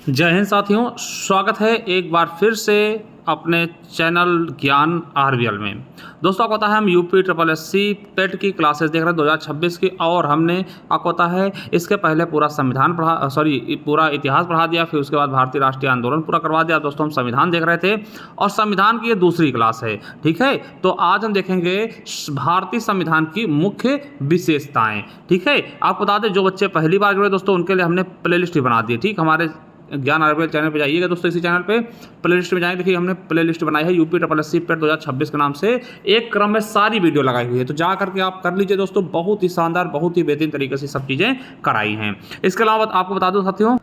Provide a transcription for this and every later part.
जय हिंद साथियों, स्वागत है एक बार फिर से अपने चैनल ज्ञान आरवीएल में। दोस्तों आपको पता है हम यूपी ट्रिपल एससी पेट की क्लासेस देख रहे हैं 2026 की, और हमने आपको पता है इसके पहले पूरा संविधान पूरा इतिहास पढ़ा दिया, फिर उसके बाद भारतीय राष्ट्रीय आंदोलन पूरा करवा दिया। दोस्तों हम संविधान देख रहे थे और संविधान की ये दूसरी क्लास है, ठीक है। तो आज हम देखेंगे भारतीय संविधान की मुख्य विशेषताएं, ठीक है। आपको बता दें जो बच्चे पहली बार जुड़े दोस्तों उनके लिए हमने प्ले लिस्ट बना दी है, ठीक। हमारे ज्ञान आरवीएल चैनल पे जाइएगा दोस्तों, इसी चैनल पे प्ले लिस्ट में जाएंगे। देखिए हमने प्ले लिस्ट बनाई है यूपी ट्रिपल एससी पेट 2026 के नाम से, एक क्रम में सारी वीडियो लगाई हुई है, तो जा करके आप कर लीजिए दोस्तों। बहुत ही शानदार, बहुत ही बेहतरीन तरीके से सब चीज़ें कराई हैं। इसके अलावा आपको बता दूं साथियों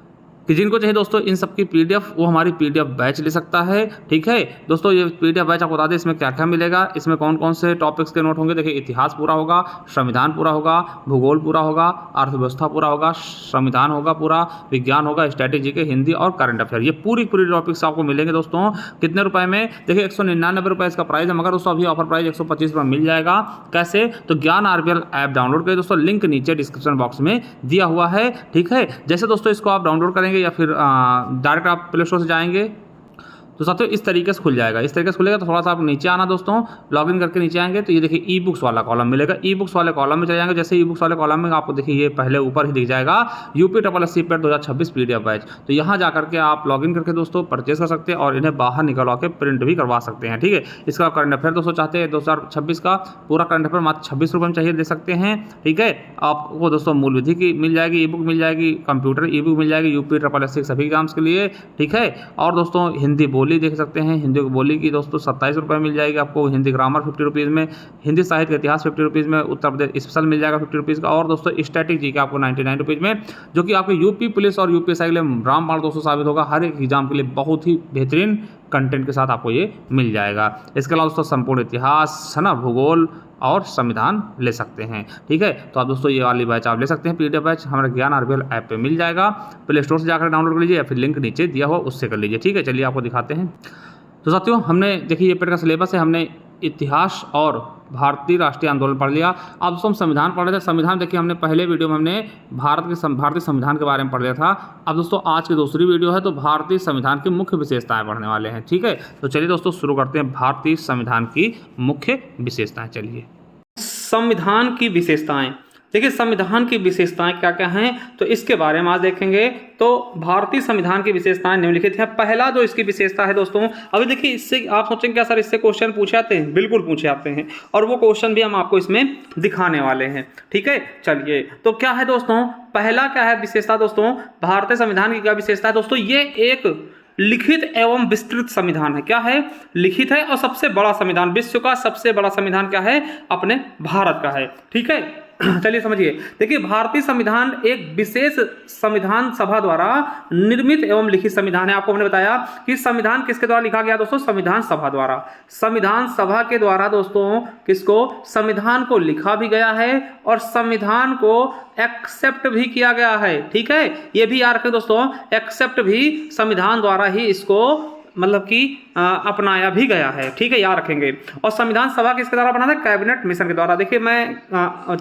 कि जिनको चाहिए दोस्तों इन सब की पीडीएफ, वो हमारी पीडीएफ बैच ले सकता है, ठीक है दोस्तों। ये पीडीएफ बैच आपको बता दें इसमें क्या क्या मिलेगा, इसमें कौन कौन से टॉपिक्स के नोट होंगे। देखिए इतिहास पूरा होगा, संविधान पूरा होगा, भूगोल पूरा होगा, अर्थव्यवस्था पूरा होगा, संविधान होगा पूरा, विज्ञान होगा, स्ट्रैटेजी के, हिंदी और करंट अफेयर, ये पूरी टॉपिक्स आपको मिलेंगे दोस्तों। कितने रुपए में? देखिए 199 रुपये इसका प्राइस है, मगर दोस्तों अभी ऑफर प्राइस 125 रुपये मिल जाएगा। कैसे? तो ज्ञान आरवीएल ऐप डाउनलोड करिए दोस्तों, लिंक नीचे डिस्क्रिप्शन बॉक्स में दिया हुआ है, ठीक है। जैसे दोस्तों इसको आप डाउनलोड करेंगे या फिर डायरेक्ट आप प्ले स्टोर से जाएंगे तो साथियों इस तरीके से खुल जाएगा, इस तरीके से खुलेगा। तो थोड़ा सा आप नीचे आना दोस्तों, लॉगिन करके नीचे आएंगे तो ये देखिए ई बुक्स वाला कॉलम मिलेगा। ई बुक्स वाले कॉलम में चले जाएंगे, जैसे ई बुक्स वाले कॉलम में आपको देखिए ये पहले ऊपर ही दिख जाएगा यूपी ट्रिपल एससी पेट 2026 पीडीएफ बैच। तो यहाँ जा करके आप लॉगिन करके दोस्तों परचेज कर सकते हैं और इन्हें बाहर निकलवा के प्रिंट भी करवा सकते हैं, ठीक है। इसका करंट अफेयर दोस्तों चाहते हैं 2026 का पूरा करंट अफेयर मात्र 26 रुपये में चाहिए, दे सकते हैं, ठीक है। आपको दोस्तों मूल विधि की मिल जाएगी, ई बुक मिल जाएगी, कंप्यूटर ई बुक मिल जाएगी यूपी ट्रिपल एससी सभी एग्जाम्स के लिए, ठीक है। और दोस्तों हिंदी बोली देख सकते हैं, हिंदी बोली की दोस्तों 27 रुपये मिल जाएगी आपको, हिंदी ग्रामर 50 रुपीज़ में, हिंदी साहित्य का इतिहास 50 रुपीज़ में, उत्तर प्रदेश स्पेशल मिल जाएगा 50 रुपीज़ का, और दोस्तों स्टैटिक का आपको 99 रुपीज़ में, जो कि आपको यूपी पुलिस और यूपीएससी के लिए रामबाण दोस्तों साबित होगा। हर एक एग्जाम के लिए बहुत ही बेहतरीन कंटेंट के साथ आपको ये मिल जाएगा। इसके अलावा दोस्तों संपूर्ण इतिहास है ना, भूगोल और संविधान ले सकते हैं, ठीक है। तो आप दोस्तों ये वाली बैच आप ले सकते हैं, पीडीएफ बैच हमारे ज्ञान आरवीएल ऐप पे मिल जाएगा। प्ले स्टोर से जाकर डाउनलोड कर लीजिए या फिर लिंक नीचे दिया हुआ उससे कर लीजिए, ठीक है। चलिए आपको दिखाते हैं। तो साथियों हमने देखिए ये पेट का सिलेबस है, हमने इतिहास और भारतीय राष्ट्रीय आंदोलन पढ़ लिया। अब दोस्तों हम संविधान पढ़ रहे थे। संविधान देखिए हमने पहले वीडियो में हमने भारतीय संविधान के बारे में पढ़ लिया था। अब दोस्तों आज की दूसरी वीडियो है तो भारतीय संविधान की मुख्य विशेषताएं पढ़ने वाले हैं, ठीक है। तो चलिए दोस्तों शुरू करते हैं भारतीय संविधान की मुख्य विशेषताएं। चलिए संविधान की विशेषताएं, देखिए संविधान की विशेषताएं क्या क्या हैं तो इसके बारे में आज देखेंगे। तो भारतीय संविधान की विशेषताएं निम्नलिखित है। पहला जो इसकी विशेषता है दोस्तों, अभी देखिए इससे आप सोचेंगे क्या सर इससे क्वेश्चन पूछे आते हैं? बिल्कुल पूछे आते हैं, और वो क्वेश्चन भी हम आपको इसमें दिखाने वाले हैं, ठीक है। चलिए तो क्या है दोस्तों, पहला क्या है विशेषता दोस्तों, भारतीय संविधान की क्या विशेषता है दोस्तों? ये एक लिखित एवं विस्तृत संविधान है। क्या है? लिखित है, और सबसे बड़ा संविधान, विश्व का सबसे बड़ा संविधान क्या है? अपने भारत का है, ठीक है। चलिए समझिए, देखिए भारतीय संविधान एक विशेष संविधान सभा द्वारा निर्मित एवं लिखित संविधान है। आपको हमने बताया कि संविधान किसके द्वारा लिखा गया दोस्तों? संविधान सभा द्वारा। संविधान सभा के द्वारा दोस्तों किसको? संविधान को लिखा भी गया है और संविधान को एक्सेप्ट भी किया गया है, ठीक है। ये भी याद रखें दोस्तों, एक्सेप्ट भी संविधान द्वारा ही इसको मतलब कि अपनाया भी गया है, ठीक है, याद रखेंगे। और संविधान सभा किसके द्वारा बना था? कैबिनेट मिशन के द्वारा। देखिए मैं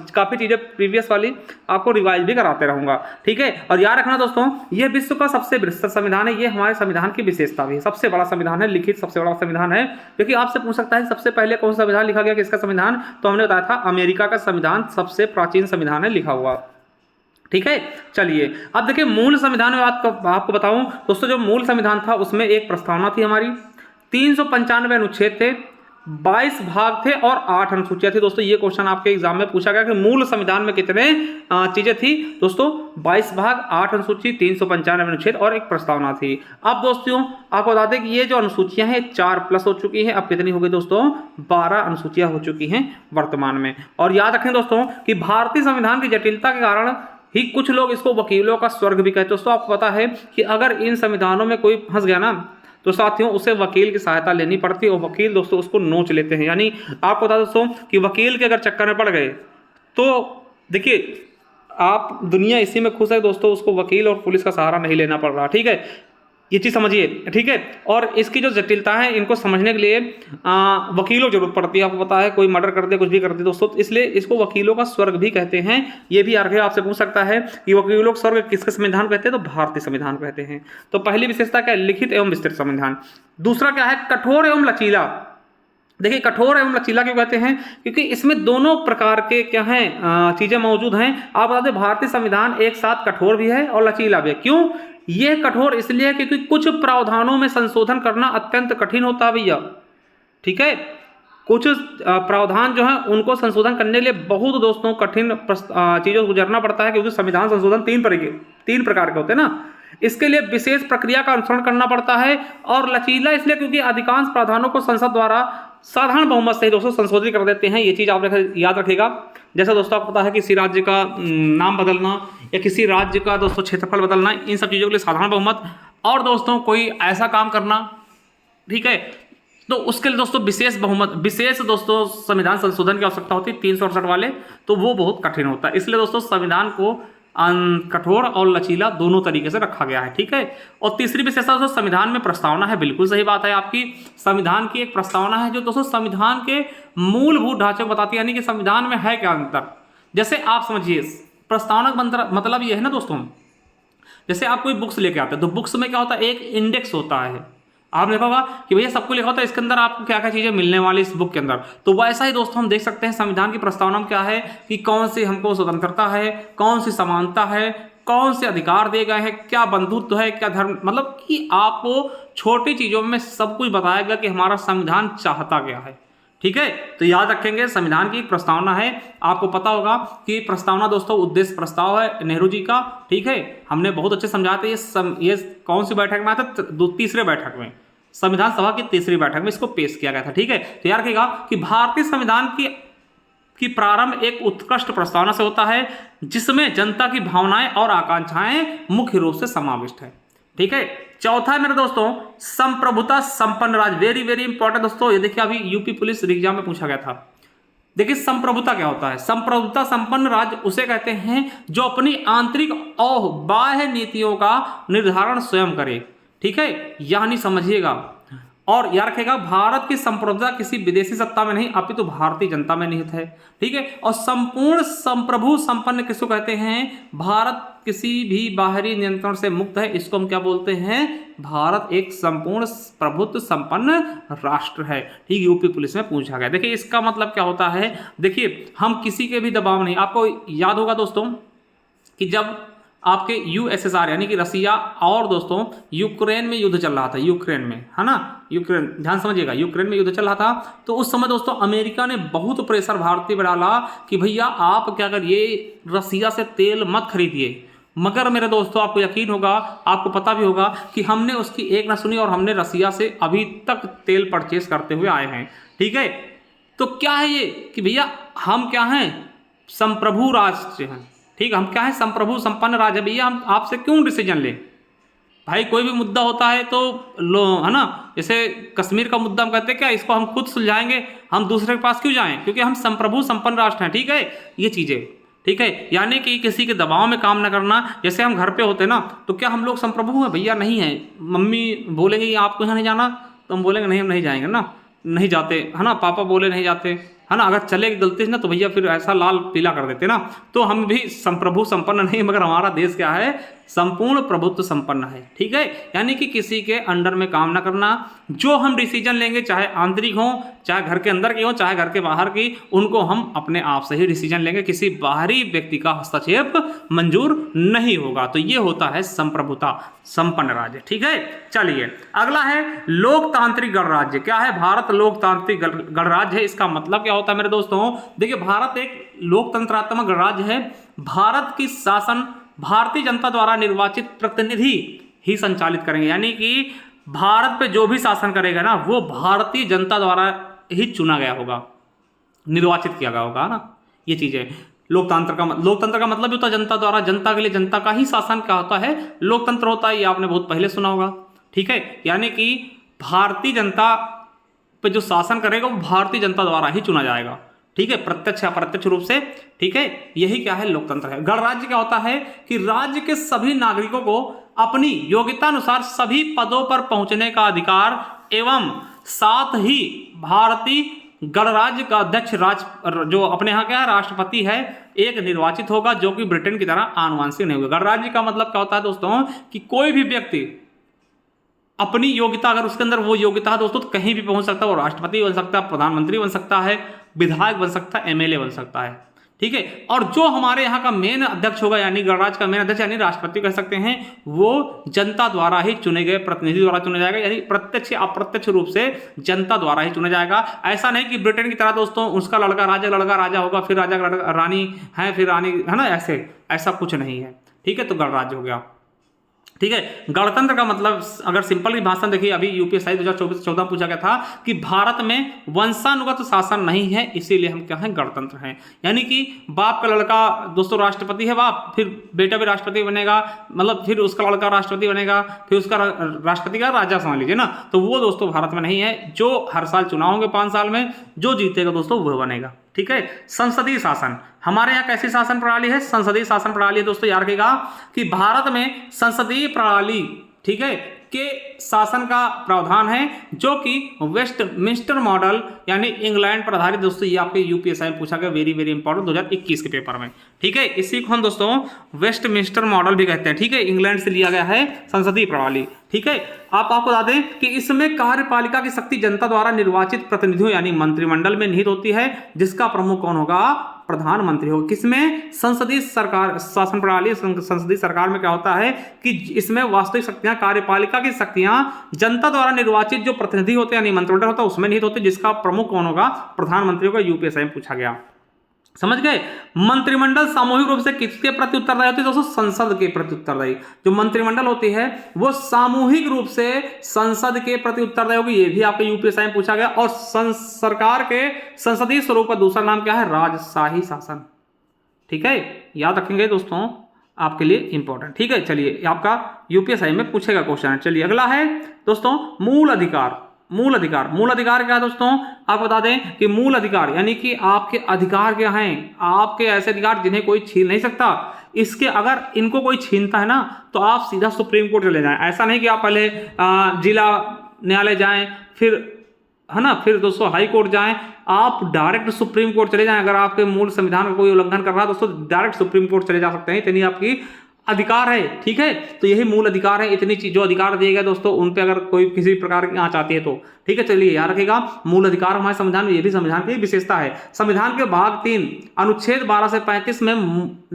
काफ़ी चीज़ें प्रीवियस वाली आपको रिवाइज भी कराते रहूँगा, ठीक है। और याद रखना दोस्तों, ये विश्व का सबसे विस्तृत संविधान है, ये हमारे संविधान की विशेषता भी है। सबसे बड़ा संविधान है, लिखित सबसे बड़ा संविधान है। क्योंकि आपसे पूछ सकता है सबसे पहले कौन सा संविधान लिखा गया, किसका संविधान? तो हमने बताया था अमेरिका का संविधान सबसे प्राचीन संविधान है लिखा हुआ, ठीक है। चलिए अब देखिए मूल संविधान में आपको बताऊं दोस्तों, जो मूल संविधान था उसमें एक प्रस्तावना थी हमारी, 395 अनुच्छेद थे, 22 भाग थे और 8 अनुसूचियां थी। दोस्तों ये क्वेश्चन आपके एग्जाम में पूछा गया कि मूल संविधान में कितने चीजें थी दोस्तों? 22 भाग, 8 अनुसूची, 395 अनुच्छेद और एक प्रस्तावना थी। अब दोस्तों आपको बता दें कि ये जो अनुसूचियां हैं 4+ हो चुकी हैं। अब कितनी हो गई दोस्तों? 12 अनुसूचियां हो चुकी हैं वर्तमान में। और याद रखें दोस्तों कि भारतीय संविधान की जटिलता के कारण ही कुछ लोग इसको वकीलों का स्वर्ग भी कहते हैं। दोस्तों आपको पता है कि अगर इन संविधानों में कोई फंस गया ना तो साथियों उसे वकील की सहायता लेनी पड़ती है, और वकील दोस्तों उसको नोच लेते हैं। यानी आपको बता दोस्तों कि वकील के अगर चक्कर में पड़ गए तो देखिए आप दुनिया इसी में खुश है दोस्तों, उसको वकील और पुलिस का सहारा नहीं लेना पड़ रहा, ठीक है। ये चीज़ समझिए, ठीक है। और इसकी जो जटिलता है इनको समझने के लिए वकीलों की जरूरत पड़ती है। आपको पता है कोई मर्डर कर दे, कुछ भी कर दे दोस्तों, तो इसलिए इसको वकीलों का स्वर्ग भी कहते हैं। ये भी आगे आपसे पूछ सकता है कि वकीलों का स्वर्ग किसके संविधान कहते हैं, तो भारतीय संविधान कहते हैं। तो पहली विशेषता क्या है, लिखित एवं विस्तृत संविधान। दूसरा क्या है, कठोर एवं लचीला। देखिए कठोर एवं लचीला क्यों कहते हैं, क्योंकि इसमें दोनों प्रकार के क्या हैं चीजें मौजूद हैं। आप बता दें भारतीय संविधान एक साथ कठोर भी है और लचीला भी है। क्यों ये कठोर, इसलिए है क्योंकि कुछ प्रावधानों में संशोधन करना अत्यंत कठिन होता है भैया, ठीक है। कुछ प्रावधान जो है उनको संशोधन करने के लिए बहुत दोस्तों कठिन चीजों से गुजरना पड़ता है, क्योंकि संविधान संशोधन तीन प्रकार के होते हैं ना। इसके लिए विशेष प्रक्रिया का अनुसरण करना पड़ता है। और लचीला इसलिए क्योंकि अधिकांश प्रावधानों को संसद द्वारा साधारण बहुमत से दोस्तों संशोधित कर देते हैं। ये चीज आप याद रखिएगा। जैसा दोस्तों आपको पता है किसी राज्य का नाम बदलना या किसी राज्य का दोस्तों क्षेत्रफल बदलना, इन सब चीज़ों के लिए साधारण बहुमत। और दोस्तों कोई ऐसा काम करना, ठीक है, तो उसके लिए दोस्तों विशेष बहुमत, विशेष दोस्तों संविधान संशोधन की आवश्यकता होती है 368 वाले, तो वो बहुत कठिन होता है। इसलिए दोस्तों संविधान को कठोर और लचीला दोनों तरीके से रखा गया है, ठीक है। और तीसरी विशेषता दोस्तों संविधान में प्रस्तावना है। बिल्कुल सही बात है आपकी, संविधान की एक प्रस्तावना है जो दोस्तों संविधान के मूलभूत ढांचे को बताती है, यानी कि संविधान में है क्या अंतर। जैसे आप समझिए प्रस्तावना का मतलब ये है ना दोस्तों, जैसे आप कोई बुक्स लेके आते हैं तो बुक्स में क्या होता है, एक इंडेक्स होता है। आपने देखा होगा कि भैया सबको लिखा होता है इसके अंदर आपको क्या क्या चीजें मिलने वाली इस बुक के अंदर। तो वैसा ही दोस्तों हम देख सकते हैं संविधान की प्रस्तावना में क्या है कि कौन सी हमको स्वतंत्रता है, कौन सी समानता है, कौन से अधिकार दिए गए हैं, क्या बंधुत्व है, क्या धर्म, मतलब कि आपको छोटी चीजों में सब कुछ बताया गया कि हमारा संविधान चाहता क्या है, ठीक है। तो याद रखेंगे संविधान की प्रस्तावना है। आपको पता होगा कि प्रस्तावना दोस्तों उद्देश्य प्रस्ताव है नेहरू जी का, ठीक है। हमने बहुत अच्छे समझाया था। ये कौन सी बैठक में आया था, तीसरे बैठक में, संविधान सभा की तीसरी बैठक में इसको पेश किया गया था, ठीक है। तो याद रखिएगा कि भारतीय संविधान की प्रारंभ एक उत्कृष्ट प्रस्तावना से होता है जिसमें जनता की भावनाएं और आकांक्षाएं मुख्य रूप से समाविष्ट है, ठीक है। चौथा है मेरे दोस्तों संप्रभुता संपन्न राज्य। वेरी वेरी इंपॉर्टेंट दोस्तों, ये देखिए अभी यूपी पुलिस एग्जाम में पूछा गया था। देखिए संप्रभुता क्या होता है, संप्रभुता संपन्न राज्य उसे कहते हैं जो अपनी आंतरिक और बाह्य नीतियों का निर्धारण स्वयं करे, ठीक है, यानी समझिएगा। और याद रखेगा भारत की संप्रभुता किसी विदेशी सत्ता में नहीं अपितु भारतीय जनता में निहित है, ठीक है। और संपूर्ण संप्रभु संपन्न किसको कहते हैं, भारत किसी भी बाहरी नियंत्रण से मुक्त है, इसको हम क्या बोलते हैं, भारत एक संपूर्ण प्रभुत्व संपन्न राष्ट्र है, ठीक। यूपी पुलिस में पूछा गया। देखिए इसका मतलब क्या होता है, देखिए हम किसी के भी दबाव नहीं। आपको याद होगा दोस्तों कि जब आपके यूएसएसआर यानी कि रसिया और दोस्तों यूक्रेन में युद्ध चल रहा था, यूक्रेन में, है ना, यूक्रेन, ध्यान समझिएगा, यूक्रेन में युद्ध चल रहा था। तो उस समय दोस्तों अमेरिका ने बहुत प्रेशर भारतीय पर डाला कि भैया आप क्या करिए, रसिया से तेल मत खरीदिए। मगर मेरे दोस्तों आपको यकीन होगा, आपको पता भी होगा कि हमने उसकी एक ना सुनी और हमने रसिया से अभी तक तेल परचेस करते हुए आए हैं, ठीक है। तो क्या है ये कि भैया हम क्या हैं, संप्रभु राष्ट्र हैं, ठीक, हम क्या है, संप्रभु संपन्न राज्य। भैया हम आपसे क्यों डिसीजन लें, भाई कोई भी मुद्दा होता है तो लो, है ना, जैसे कश्मीर का मुद्दा हम कहते हैं क्या इसको हम खुद सुलझाएंगे, हम दूसरे के पास क्यों जाएं, क्योंकि हम संप्रभु संपन्न राष्ट्र हैं, ठीक है। ये चीजें, ठीक है, यानी कि किसी के दबाव में काम न करना। जैसे हम घर पे होते ना, तो क्या हम लोग संप्रभु हैं, भैया नहीं है। मम्मी बोलेंगे आपको यहाँ नहीं जाना, तो हम बोलेंगे नहीं हम नहीं जाएंगे ना, नहीं जाते, है ना। पापा बोले नहीं जाते, है ना। अगर चले गलती से ना तो भैया फिर ऐसा लाल पीला कर देते ना। तो हम भी संप्रभु संपन्न नहीं, मगर हमारा देश क्या है, संपूर्ण प्रभुत्व संपन्न है, ठीक है। यानी कि किसी के अंडर में काम ना करना। जो हम डिसीजन लेंगे चाहे आंतरिक हो, चाहे घर के अंदर की हो, चाहे घर के बाहर की, उनको हम अपने आप से ही डिसीजन लेंगे, किसी बाहरी व्यक्ति का हस्तक्षेप मंजूर नहीं होगा। तो ये होता है संप्रभुता संपन्न राज्य, ठीक है। चलिए अगला है लोकतांत्रिक गणराज्य। क्या है, भारत लोकतांत्रिक गणराज्य है। इसका मतलब क्या होता है मेरे दोस्तों, देखिए भारत एक लोकतंत्रात्मक गणराज्य है। भारत की शासन भारतीय जनता द्वारा निर्वाचित प्रतिनिधि ही संचालित करेंगे, यानी कि भारत पे जो भी शासन करेगा ना वो भारतीय जनता द्वारा ही चुना गया होगा, निर्वाचित किया गया होगा ना। ये चीजें लोकतंत्र का मतलब भी होता है जनता द्वारा, जनता के लिए जनता का ही शासन क्या होता है, लोकतंत्र होता है। ये आपने बहुत पहले सुना होगा, ठीक है। यानी कि भारतीय जनता पे जो शासन करेगा वो भारतीय जनता द्वारा ही चुना जाएगा, ठीक है, प्रत्यक्ष या अप्रत्यक्ष रूप से, ठीक है। यही क्या है, लोकतंत्र है। गणराज्य क्या होता है कि राज्य के सभी नागरिकों को अपनी योग्यता अनुसार सभी पदों पर पहुंचने का अधिकार एवं साथ ही भारतीय गणराज्य का अध्यक्ष जो अपने यहाँ क्या है राष्ट्रपति है एक निर्वाचित होगा, जो कि ब्रिटेन की तरह आनुवंशिक नहीं होगा। गणराज्य का मतलब क्या होता है दोस्तों कि कोई भी व्यक्ति अपनी योग्यता, अगर उसके अंदर वो योग्यता है दोस्तों, तो कहीं भी पहुंच सकता है। वो राष्ट्रपति बन सकता है, प्रधानमंत्री बन सकता है, विधायक बन सकता है, एमएलए बन सकता है, ठीक है। और जो हमारे यहाँ का मेन अध्यक्ष होगा, यानी गणराज्य का मेन अध्यक्ष यानी राष्ट्रपति कह सकते हैं, वो जनता द्वारा ही चुने गए प्रतिनिधि द्वारा चुना जाएगा, यानी प्रत्यक्ष या अप्रत्यक्ष रूप से जनता द्वारा ही चुना जाएगा। ऐसा नहीं कि ब्रिटेन की तरह दोस्तों उसका लड़का राजा होगा, फिर राजा रानी है, फिर रानी है ना, ऐसा कुछ नहीं है, ठीक है। तो गणराज्य हो गया, ठीक है। गणतंत्र का मतलब अगर सिंपल की भाषा देखिए, अभी यूपीएससी 2024-14 पूछा गया था कि भारत में वंशानुगत शासन नहीं है, इसीलिए हम क्या हैं गणतंत्र हैं। यानी कि बाप का लड़का दोस्तों राष्ट्रपति है, बाप, फिर बेटा भी राष्ट्रपति बनेगा, मतलब फिर उसका लड़का राष्ट्रपति बनेगा, फिर उसका राष्ट्रपति का राजा समझ लीजिए ना, तो वो दोस्तों भारत में नहीं है। जो हर साल चुनाव होंगे 5 साल में, जो जीतेगा दोस्तों वो बनेगा, ठीक है। संसदीय शासन, हमारे यहाँ कैसी शासन प्रणाली है? संसदीय शासन प्रणाली है दोस्तों। याद रखिएगा कि भारत में संसदीय प्रणाली, ठीक है, के शासन का प्रावधान है, जो कि वेस्टमिंस्टर मॉडल यानी इंग्लैंड पर आधारित दोस्तों। ये आपके यूपीएससी में पूछा गया, वेरी वेरी इंपॉर्टेंट 2021 के पेपर में, ठीक है। इसी को हम दोस्तों वेस्टमिंस्टर मॉडल भी कहते हैं, ठीक है। इंग्लैंड से लिया गया है संसदीय प्रणाली, ठीक है। आपको बता दें कि इसमें कार्यपालिका की शक्ति जनता द्वारा निर्वाचित प्रतिनिधियों यानी मंत्रिमंडल में निहित होती है, जिसका प्रमुख कौन होगा? प्रधानमंत्री होगा। किसमें? संसदीय सरकार शासन प्रणाली, संसदीय सरकार में क्या होता है कि इसमें वास्तविक शक्तियां, कार्यपालिका की शक्तियां जनता द्वारा निर्वाचित जो प्रतिनिधि होते हैं यानी मंत्रिमंडल होता है उसमें निहित होते हैं, जिसका प्रमुख कौन होगा? प्रधानमंत्री होगा। यूपीएससी में पूछा गया, समझ गए। मंत्रिमंडल सामूहिक रूप से किसके प्रति उत्तरदायी होती है दोस्तों? संसद के प्रति उत्तरदायी। जो मंत्रिमंडल होती है वो सामूहिक रूप से संसद के प्रति उत्तरदायी होगी, ये भी आपके यूपीएससी में पूछा गया। और सरकार के संसदीय स्वरूप का दूसरा नाम क्या है? राजशाही शासन, ठीक है। याद रखेंगे दोस्तों, आपके लिए इंपॉर्टेंट, ठीक है। चलिए, आपका यूपीएससी में पूछेगा क्वेश्चन। चलिए अगला है दोस्तों मूल अधिकार। मूल अधिकार क्या है दोस्तों? आप बता दें कि मूल अधिकार यानी कि आपके अधिकार क्या हैं? आपके ऐसे अधिकार जिन्हें कोई छीन नहीं सकता। इसके अगर इनको कोई छीनता है ना तो आप सीधा सुप्रीम कोर्ट चले जाएं। ऐसा नहीं कि आप पहले जिला न्यायालय जाएं, फिर है ना, फिर दोस्तों हाई कोर्ट जाएं। आप डायरेक्ट सुप्रीम कोर्ट चले जाएं। अगर आपके मूल संविधान का कोई उल्लंघन कर रहा है दोस्तों, डायरेक्ट सुप्रीम कोर्ट चले जा सकते हैं, इतनी आपकी अधिकार है, ठीक है। तो यही मूल अधिकार है। इतनी चीज जो अधिकार दिए गए दोस्तों, उन पे अगर कोई किसी प्रकार की आंच आती है तो, ठीक है। चलिए याद रखिएगा, मूल अधिकार हमारे संविधान में, ये भी संविधान की विशेषता है। संविधान के भाग 3 अनुच्छेद 12 से 35 में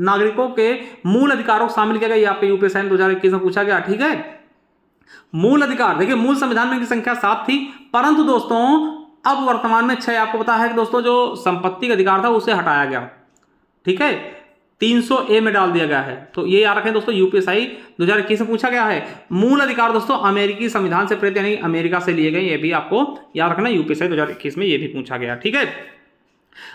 नागरिकों के मूल अधिकारों को शामिल किया गया। ये आपके यूपीएससी 2021 में पूछा गया, ठीक है। मूल अधिकार देखिए, मूल संविधान में की संख्या 7 थी, परंतु दोस्तों अब वर्तमान में 6। आपको पता है कि दोस्तों जो संपत्ति का अधिकार था उसे हटाया गया, ठीक है, 300A में डाल दिया गया है। तो ये याद रखें दोस्तों, यूपीएससी 2021 में पूछा गया है। मूल अधिकार दोस्तों अमेरिकी संविधान से प्रेरित यानी अमेरिका से लिए गए, ये भी आपको याद रखना। यूपीएससी 2021 में ये भी पूछा गया, ठीक है।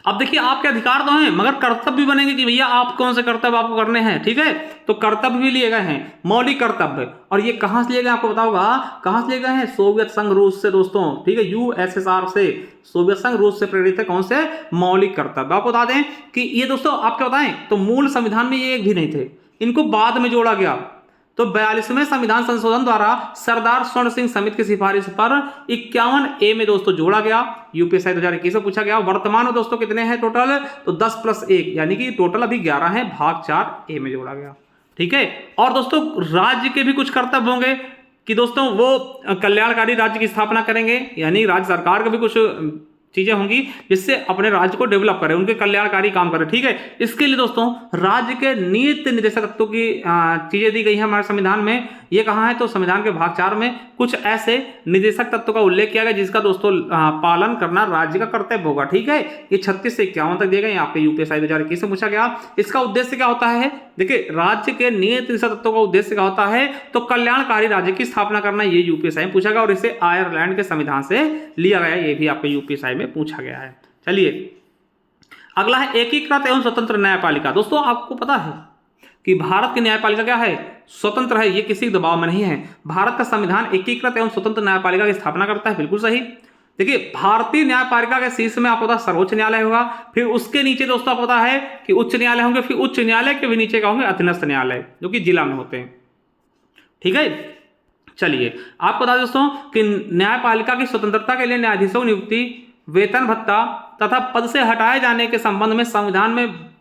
अब देखिए, आपके अधिकार तो हैं मगर कर्तव्य भी बनेंगे कि भैया आप कौन से कर्तव्य आपको करने हैं, ठीक है। तो कर्तव्य भी लिए गए हैं, मौलिक कर्तव्य। और ये कहां से लिए गए आपको बताऊंगा, कहां से लिए गए हैं? सोवियत संघ रूस से दोस्तों, ठीक है, यूएसएसआर से, सोवियत संघ रूस से प्रेरित है। कौन से? मौलिक कर्तव्य। आपको बता दें कि ये दोस्तों आप क्या बताएं, तो मूल संविधान में ये एक भी नहीं थे, इनको बाद में जोड़ा गया। तो 42वें संविधान संशोधन द्वारा सरदार स्वर्ण सिंह समिति की सिफारिश पर 51A में दोस्तों जोड़ा गया। यूपीएससी 2021 में पूछा गया। वर्तमान में दोस्तों कितने हैं टोटल? तो 10+1 यानी कि टोटल अभी 11 है, भाग 4A में जोड़ा गया, ठीक है। और दोस्तों राज्य के भी कुछ कर्तव्य होंगे कि दोस्तों वो कल्याणकारी राज्य की स्थापना करेंगे, यानी राज्य सरकार का भी कुछ चीजें होंगी जिससे अपने राज्य को डेवलप करें, उनके कल्याणकारी काम करें, ठीक है। इसके लिए दोस्तों राज्य के नीति निर्देशक तत्वों की चीजें दी गई है हमारे संविधान में। ये कहाँ है? तो संविधान के भाग 4 में कुछ ऐसे निर्देशक तत्वों का उल्लेख किया गया जिसका दोस्तों पालन करना राज्य का कर्तव्य होगा, ठीक है। ये 36 से 51 तक दिए गए, आपके यूपीएससी 2021 से पूछा गया। इसका उद्देश्य क्या होता है? देखिए, राज्य के नीति निर्देशक तत्वों का उद्देश्य क्या होता है? तो कल्याणकारी राज्य की स्थापना करना। ये यूपीएससी में पूछा गया और इसे आयरलैंड के संविधान से लिया गया, ये भी आपके यूपीएससी में पूछा गया है। चलिए अगला है एकीकृत एवं स्वतंत्र न्यायपालिका। दोस्तों आपको पता है कि भारत की न्यायपालिका क्या है? स्वतंत्र है, ये किसी दबाव में नहीं है। भारत का संविधान एकीकृत एवं स्वतंत्र न्यायपालिका की स्थापना करता है, बिल्कुल सही। देखिए, भारतीय न्यायपालिका के शीर्ष में आपको पता है सर्वोच्च न्यायालय होगा, फिर उसके नीचे दोस्तों आपको पता है कि उच्च न्यायालय होंगे, फिर उच्च न्यायालय के भी नीचे क्या होंगे? अधीनस्थ न्यायालय, जो कि जिला में होते हैं, ठीक है। चलिए आपको बता दें दोस्तों कि न्यायपालिका की स्वतंत्रता के लिए न्यायाधीशों की नियुक्ति, वेतन भत्ता तथा पद से हटाए जाने के संबंध में संविधान में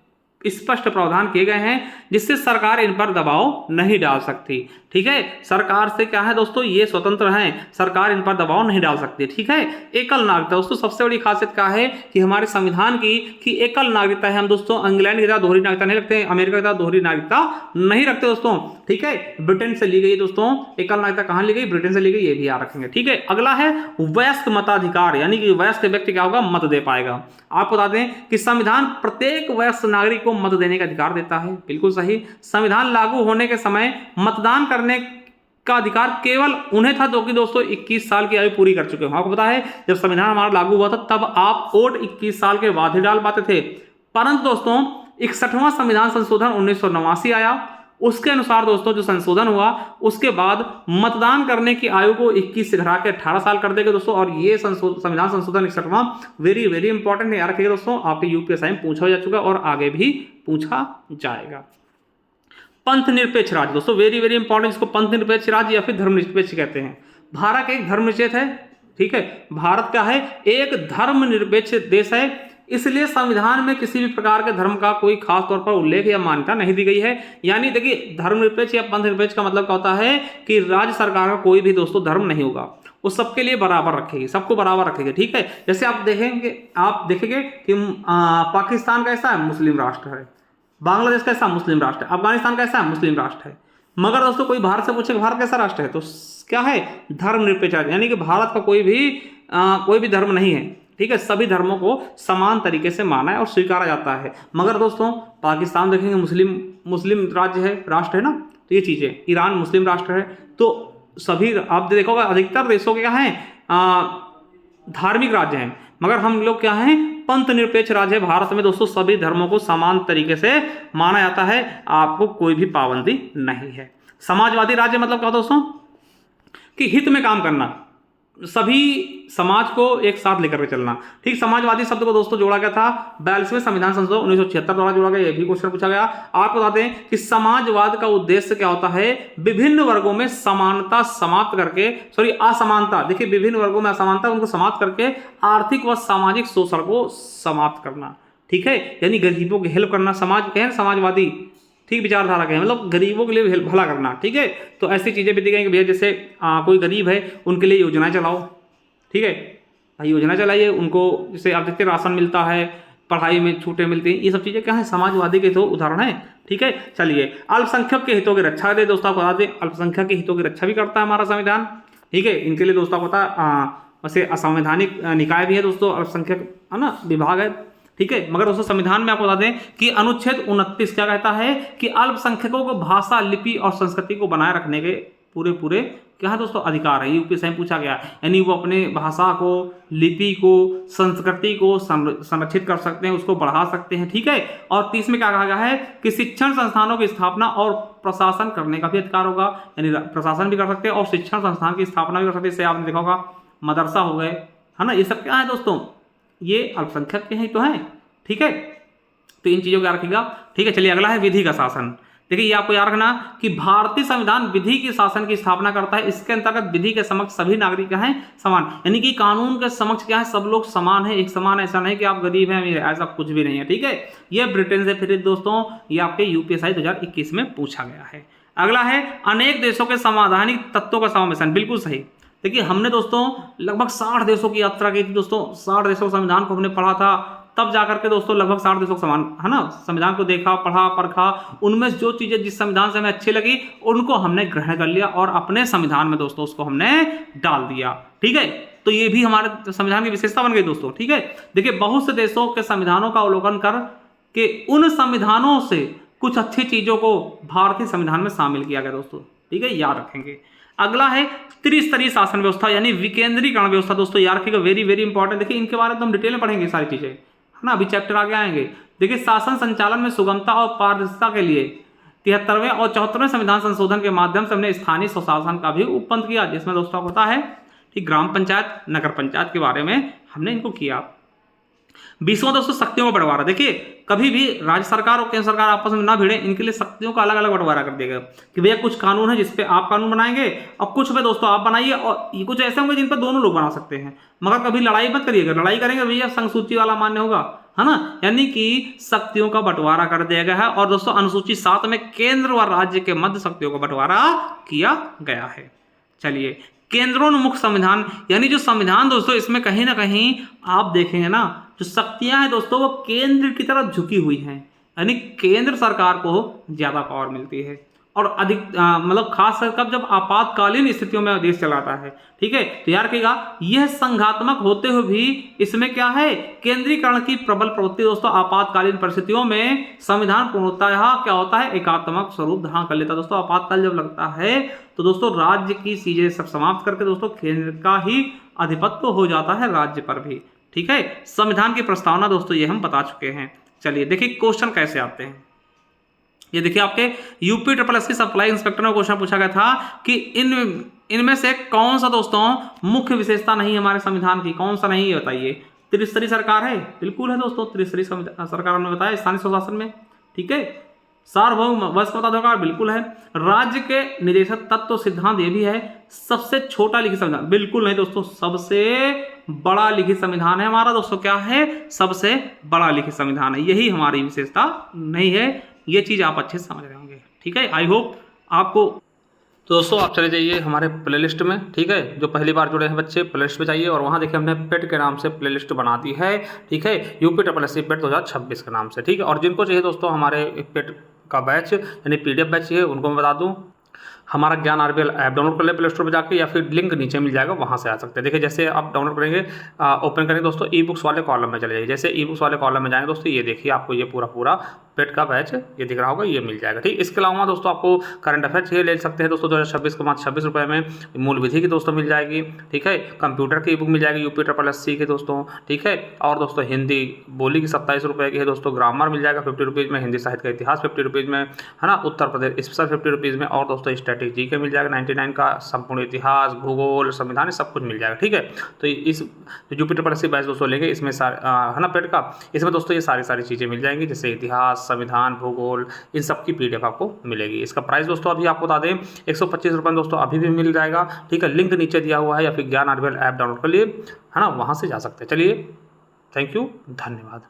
स्पष्ट प्रावधान किए गए हैं, जिससे सरकार इन पर दबाव नहीं डाल सकती। ठीक है, सरकार से क्या है दोस्तों, ये स्वतंत्र हैं, सरकार इन पर दबाव नहीं डाल सकती। ठीक है, एकल नागरिकता दोस्तों सबसे बड़ी खासियत क्या है कि हमारे संविधान की कि एकल नागरिकता है। हम दोस्तों इंग्लैंड की तरह दोहरी नागरिकता नहीं रखते, अमेरिका की तरह दोहरी नागरिकता नहीं रखते दोस्तों। ठीक है, ब्रिटेन से ली गई दोस्तों एकल नागरिकता, कहां ली गई, ब्रिटेन से ली गई, ये भी याद रखेंगे। ठीक है, अगला है वयस्क मताधिकार, यानी कि वयस्क व्यक्ति क्या होगा, मत दे पाएगा। आपको बता दें कि संविधान प्रत्येक वयस्क नागरिक को मत देने का अधिकार देता है, बिल्कुल सही। संविधान लागू होने के समय मतदान करने का अधिकार केवल उन्हें था जो कि दोस्तों 21 साल की आयु पूरी कर चुके हो। आपको पता है जब संविधान हमारा लागू हुआ था तब आप वोट 21 साल के बाद ही डाल पाते थे, परंतु दोस्तों 61वां संविधान संशोधन 1989 आया, उसके अनुसार दोस्तों जो संशोधन हुआ उसके बाद मतदान करने की आयु को 21 से घटा के 18 साल कर देगा दोस्तों। और ये संविधान संशोधन 61वां वेरी वेरी इंपॉर्टेंट है, याद रखिएगा दोस्तों, आपके यूपीएसआई में पूछा जा चुका और आगे भी पूछा जाएगा। पंथ निरपेक्ष राज्य दोस्तों वेरी वेरी इंपॉर्टेंट, इसको पंथ निरपेक्ष राज्य या फिर धर्मनिरपेक्ष कहते हैं। भारत एक धर्मनिरपेक्ष है। ठीक है, भारत क्या है, एक धर्मनिरपेक्ष देश है, इसलिए संविधान में किसी भी प्रकार के धर्म का कोई खास तौर पर उल्लेख या मान्यता नहीं दी गई है। यानी देखिए धर्मनिरपेक्ष या पंथ निरपेक्ष का मतलब क्या होता है कि राज्य सरकार का कोई भी दोस्तों धर्म नहीं होगा, वो सबके लिए बराबर रखेगी, सबको बराबर रखेगी। ठीक है, जैसे आप देखेंगे कि पाकिस्तान कैसा है, मुस्लिम राष्ट्र है, बांग्लादेश कैसा मुस्लिम राष्ट्र है, अफगानिस्तान कैसा है मुस्लिम राष्ट्र है, मगर दोस्तों कोई भारत से पूछे भारत कैसा राष्ट्र है, तो क्या है, धर्मनिरपेक्ष, यानी कि भारत का कोई भी धर्म नहीं है। ठीक है, सभी धर्मों को समान तरीके से माना है और स्वीकारा जाता है। मगर दोस्तों पाकिस्तान देखेंगे मुस्लिम राज्य है, राष्ट्र है ना, तो ये चीजें, ईरान मुस्लिम राष्ट्र है, तो सभी आप देखोगे अधिकतर देशों के क्या है, धार्मिक राज्य हैं, मगर हम लोग क्या हैं, पंथ निरपेक्ष राज्य है। भारत में दोस्तों सभी धर्मों को समान तरीके से माना जाता है, आपको कोई भी पाबंदी नहीं है। समाजवादी राज्य मतलब क्या दोस्तों कि हित में काम करना, सभी समाज को एक साथ लेकर के चलना। ठीक, समाजवादी शब्द को दोस्तों जोड़ा गया था 42वें संविधान संशोधन 1976 द्वारा जोड़ा गया, ये भी क्वेश्चन पूछा गया। आप बताते हैं कि समाजवाद का उद्देश्य क्या होता है, विभिन्न वर्गों में समानता समाप्त करके, असमानता, देखिए विभिन्न वर्गों में असमानता उनको समाप्त करके आर्थिक व सामाजिक शोषण को समाप्त करना। ठीक है, यानी गरीबों की हेल्प करना, समाजवादी ठीक विचारधारा के, मतलब गरीबों के लिए भला करना। ठीक है, तो ऐसी चीजें भी दी गई भैया, जैसे कोई गरीब है उनके लिए योजनाएं चलाओ। ठीक है, योजना चलाइए उनको, जैसे आप देखते राशन मिलता है, पढ़ाई में छूटें मिलती हैं, ये सब चीजें क्या है, समाजवादी के तो उदाहरण है। ठीक है, चलिए अल्पसंख्यक के हितों की रक्षा दे दोस्तों, आपको बता दें अल्पसंख्यक के हितों की रक्षा भी करता है हमारा संविधान। ठीक है, इनके लिए दोस्तों आपको पता वैसे असंवैधानिक निकाय भी है दोस्तों, अल्पसंख्यक है ना विभाग है। ठीक है, मगर दोस्तों संविधान में आपको बता दें कि अनुच्छेद 29 क्या कहता है कि अल्पसंख्यकों को भाषा, लिपि और संस्कृति को बनाए रखने के पूरे क्या है दोस्तों अधिकार है। यूपीएससी में पूछा गया, यानी वो अपने भाषा को, लिपि को, संस्कृति को संरक्षित कर सकते हैं, उसको बढ़ा सकते हैं। ठीक है, और 30 में क्या कहा गया है कि शिक्षण संस्थानों की स्थापना और प्रशासन करने का भी अधिकार होगा, यानी प्रशासन भी कर सकते हैं और शिक्षण संस्थान की स्थापना भी कर सकते हैं। जैसे आपने देखा होगा मदरसा हो गए, है ना, ये सब क्या है दोस्तों, ये अल्पसंख्यक के ही तो हैं। ठीक है, तो इन चीजों को याद रखिएगा। ठीक है, चलिए अगला है विधि का शासन। देखिए ये आपको याद रखना कि भारतीय संविधान विधि के शासन की स्थापना करता है। इसके अंतर्गत विधि के समक्ष सभी नागरिक क्या हैं, समान, यानी कि कानून के समक्ष क्या है, सब लोग समान है, एक समान, ऐसा नहीं कि आप गरीब हैं अमीर, ऐसा कुछ भी नहीं है। ठीक है, ये ब्रिटेन से प्रेरित दोस्तों, ये आपके यूपीएससी 2021 में पूछा गया है। अगला है अनेक देशों के संवैधानिक तत्वों का समावेशन, बिल्कुल सही। देखिए हमने दोस्तों लगभग 60 देशों की यात्रा की थी दोस्तों, 60 देशों के संविधान को हमने पढ़ा था, तब जाकर के दोस्तों लगभग 60 देशों के समान, है ना, संविधान को देखा, पढ़ा, परखा, उनमें जो चीजें जिस संविधान से हमें अच्छी लगी उनको हमने ग्रहण कर लिया और अपने संविधान में दोस्तों उसको हमने डाल दिया। ठीक है, तो ये भी हमारे संविधान की विशेषता बन गई दोस्तों। ठीक है, देखिए बहुत से देशों के संविधानों का अवलोकन कर के उन संविधानों से कुछ अच्छी चीजों को भारतीय संविधान में शामिल किया गया दोस्तों। ठीक है, याद रखेंगे। अगला है त्रिस्तरीय शासन व्यवस्था यानी विकेंद्रीकरण व्यवस्था दोस्तों, याद रखिएगा, वेरी वेरी इंपॉर्टेंट। देखिए इनके बारे में हम डिटेल में पढ़ेंगे सारी चीजें, है ना, अभी चैप्टर आगे आएंगे। देखिए शासन संचालन में सुगमता और पारदर्शिता के लिए 73वें और 74वें संविधान संशोधन के माध्यम से हमने स्थानीय स्वशासन का भी उपबंध किया, जिसमें दोस्तों होता है कि ग्राम पंचायत, नगर पंचायत के बारे में हमने इनको किया। 20वां दोस्तों शक्तियों का बंटवारा। देखिए कभी भी राज्य सरकार और केंद्र सरकार आपस में ना भिड़े, इनके लिए शक्तियों का अलग अलग बंटवारा कर देगा कि भैया कुछ कानून है जिसपे आप कानून बनाएंगे और कुछ पे दोस्तों आप बनाइए, और ये कुछ ऐसे होंगे जिन पर दोनों लोग बना सकते हैं। मगर कभी लड़ाई मत करिएगा, लड़ाई करेंगे भैया संसूची वाला मान्य होगा, है ना। यानी कि शक्तियों का बंटवारा कर दिया गया है। और दोस्तों अनुसूची 7 में केंद्र व राज्य के मध्य शक्तियों का बंटवारा किया गया है। चलिए, केंद्रोन्मुख संविधान, यानी जो संविधान दोस्तों इसमें कहीं ना कहीं आप देखेंगे ना, जो शक्तियां हैं दोस्तों वो केंद्र की तरफ झुकी हुई हैं, यानी केंद्र सरकार को ज्यादा पावर मिलती है और अधिक मतलब खासकर कब, जब आपातकालीन स्थितियों में देश चलाता है। ठीक है, तो याद रखिएगा यह संघात्मक होते हुए भी इसमें क्या है, केंद्रीकरण की प्रबल प्रवृत्ति दोस्तों आपातकालीन परिस्थितियों में संविधान पूर्णतः क्या होता है, एकात्मक स्वरूप धारण कर लेता है। दोस्तों आपातकाल जब लगता है तो दोस्तों राज्य की चीजें सब समाप्त करके दोस्तों केंद्र का ही अधिपत्य हो जाता है राज्य पर भी। ठीक है, संविधान की प्रस्तावना दोस्तों ये हम बता चुके हैं। चलिए देखिए क्वेश्चन कैसे आते हैं। ये देखिए आपके यूपी ट्रिपल एस की सप्लाई इंस्पेक्टर में क्वेश्चन पूछा गया था कि इनमें से कौन सा दोस्तों मुख्य विशेषता नहीं हमारे संविधान की, कौन सा नहीं है बताइए। त्रिस्तरीय सरकार है, बिल्कुल है दोस्तों, त्रिस्तरीय सरकार हमने बताया स्थानीय स्वशासन में। ठीक है, सार्वभौम वंशगताधिकार बिल्कुल है। राज्य के निदेशक तत्व सिद्धांत ये भी है। सबसे छोटा लिखित संविधान बिल्कुल नहीं दोस्तों, सबसे बड़ा लिखित संविधान है हमारा दोस्तों। क्या है, सबसे बड़ा लिखित संविधान है, यही हमारी विशेषता नहीं है। ये चीज आप अच्छे से समझ रहे होंगे। ठीक है, आई होप आपको। तो दोस्तों आप चले जाइए हमारे प्लेलिस्ट में। ठीक है, जो पहली बार जुड़े हैं बच्चे प्लेलिस्ट पे जाइए और वहाँ देखिए हमने पेट के नाम से प्लेलिस्ट बना दी है। ठीक है, यूपी ट्रिपल एस पेट 2026 के नाम से। ठीक है, और जिनको चाहिए दोस्तों हमारे पेट का बैच यानी PDF बैच चाहिए, उनको मैं बता दूं हमारा ज्ञान RVL ऐप डाउनलोड कर ले प्ले स्टोर पर जाके, या फिर लिंक नीचे मिल जाएगा, वहाँ से आ सकते हैं। देखिए जैसे आप डाउनलोड करेंगे, ओपन करेंगे दोस्तों, ई बुक्स वाले कॉलम में चले जाइए। जैसे ई बुक्स वाले कॉलम में जाएंगे दोस्तों, ये देखिए आपको ये पूरा पेट का बैच ये दिख रहा होगा, ये मिल जाएगा। ठीक, इसके अलावा दोस्तों आपको करंट अफेयर्स ये ले सकते हैं दोस्तों 2026 को मात्र 26 रुपये में। मूल विधि की दोस्तों मिल जाएगी। ठीक है, कंप्यूटर की बुक मिल जाएगी यूपी ट्रिपल एस के दोस्तों। ठीक है, और दोस्तों हिंदी बोली की 27 रुपये की है दोस्तों। ग्रामर मिल जाएगा 50 रुपीज़ में। हिंदी साहित्य का इतिहास 50 रुपीज़ में, है ना। उत्तर प्रदेश स्पेशल 50 रुपीज़ में। और दोस्तों स्टैटिक जी के मिल जाएगा 99 का। संपूर्ण इतिहास, भूगोल, संविधान सब कुछ मिल जाएगा। ठीक है, तो इस यूपी ट्रिपल एस बैच दोस्तों लेंगे, इसमें है ना पेट का, इसमें दोस्तों ये सारी चीज़ें मिल जाएंगी, जैसे इतिहास, संविधान, भूगोल, इन सब की PDF आपको मिलेगी। इसका प्राइस दोस्तों अभी आपको बता दें 125 रुपये दोस्तों अभी भी मिल जाएगा। ठीक है, लिंक नीचे दिया हुआ है, या फिर ज्ञान RVL ऐप डाउनलोड कर लिए, है ना, वहाँ से जा सकते हैं। चलिए, थैंक यू, धन्यवाद।